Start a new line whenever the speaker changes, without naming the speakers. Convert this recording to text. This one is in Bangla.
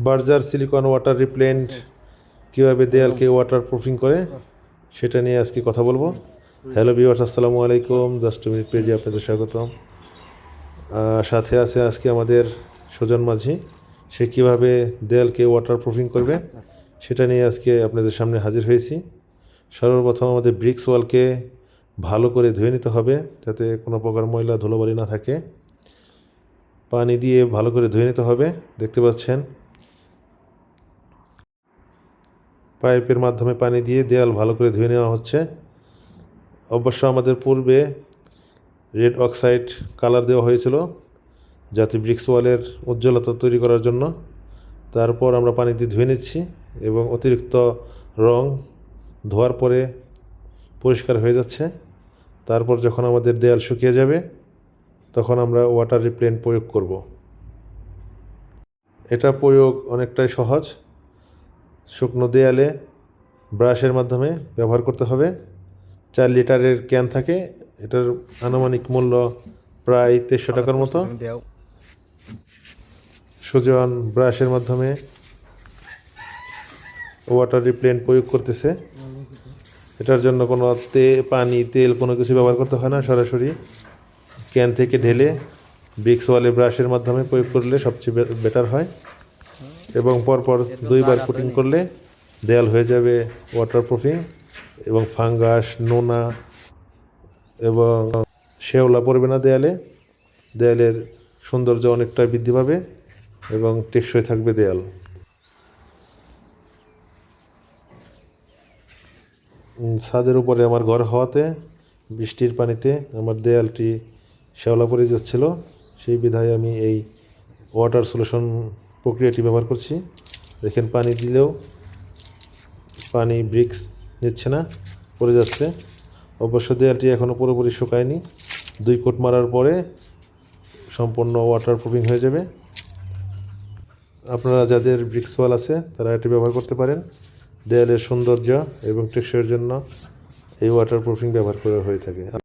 বার্জার সিলিকন ওয়াটার রিপ্লেন্ট কীভাবে দেয়ালকে ওয়াটার প্রুফিং করে সেটা নিয়ে আজকে কথা বলবো। হ্যালো ভিউয়ার্স, আসসালামু আলাইকুম। জাস্ট মিনিট পেজে আপনাদের স্বাগতম। সাথে আছে আজকে আমাদের সুজন মাঝি। সে কীভাবে দেয়ালকে ওয়াটার প্রুফিং করবে সেটা নিয়ে আজকে আপনাদের সামনে হাজির হয়েছি। সর্বপ্রথম আমাদের ব্রিক্স ওয়ালকে ভালো করে ধুয়ে নিতে হবে যাতে কোনো প্রকার ময়লা ধুলোবালি না থাকে। পানি দিয়ে ভালো করে ধুয়ে নিতে হবে। দেখতে পাচ্ছেন পাইপের মাধ্যমে পানি দিয়ে দেয়াল ভালো করে ধুয়ে নেওয়া হচ্ছে। অবশ্য আমাদের পূর্বে রেড অক্সাইড কালার দেওয়া হয়েছিল যাতে ব্রিক্স ওয়ালের উজ্জ্বলতা তৈরি করার জন্য। তারপর আমরা পানি দিয়ে ধুয়ে নিচ্ছি এবং অতিরিক্ত রং ধোয়ার পরে পরিষ্কার হয়ে যাচ্ছে। তারপর যখন আমাদের দেয়াল শুকিয়ে যাবে তখন আমরা ওয়াটার রিপ্লেন্ট প্রয়োগ করব। এটা প্রয়োগ অনেকটাই সহজ। শুকনো দেয়ালে ব্রাশের মাধ্যমে ব্যবহার করতে হবে। 4 লিটারের ক্যান থাকে, এটার আনুমানিক মূল্য প্রায় 2300 টাকার মতো। সুজন ব্রাশের মাধ্যমে ওয়াটার রিপ্লেন্ট প্রয়োগ করতেছে। এটার জন্য কোনো পানি তেল কোনো কিছু ব্যবহার করতে হয় না, সরাসরি ক্যান থেকে ঢেলে ব্রিক্স ওয়ালে ব্রাশের মাধ্যমে প্রয়োগ করলে সবচেয়ে বেটার হয় এবং পরপর 2বার কোটিং করলে দেয়াল হয়ে যাবে ওয়াটার প্রুফিং এবং ফাঙ্গাস, নোনা এবং শেওলা পড়বে না দেয়ালে। দেয়ালের সৌন্দর্য অনেকটা বৃদ্ধি পাবে এবং টেকসই থাকবে দেয়াল। ছাদের উপরে আমার ঘর হওয়াতে বৃষ্টির পানিতে আমার দেয়ালটি শ্যাওলা পড়ে যাচ্ছিল, সেই বিধায় আমি এই ওয়াটার সলিউশন প্রক্রিয়াটি ব্যবহার করছি। দেখেন পানি দিলেও পানি ব্রিক্স নিচ্ছে না, পড়ে যাচ্ছে। অবশ্য দেয়ালটি এখনও পুরোপুরি শুকায়নি। 2 কোট মারার পরে সম্পূর্ণ ওয়াটার প্রুফিং হয়ে যাবে। আপনারা যাদের ব্রিক্স ওয়াল আছে তারা এটি ব্যবহার করতে পারেন। দেয়ালের সৌন্দর্য এবং টেকসইয়ের জন্য এই ওয়াটার প্রুফিং ব্যবহার করা হয়ে থাকে।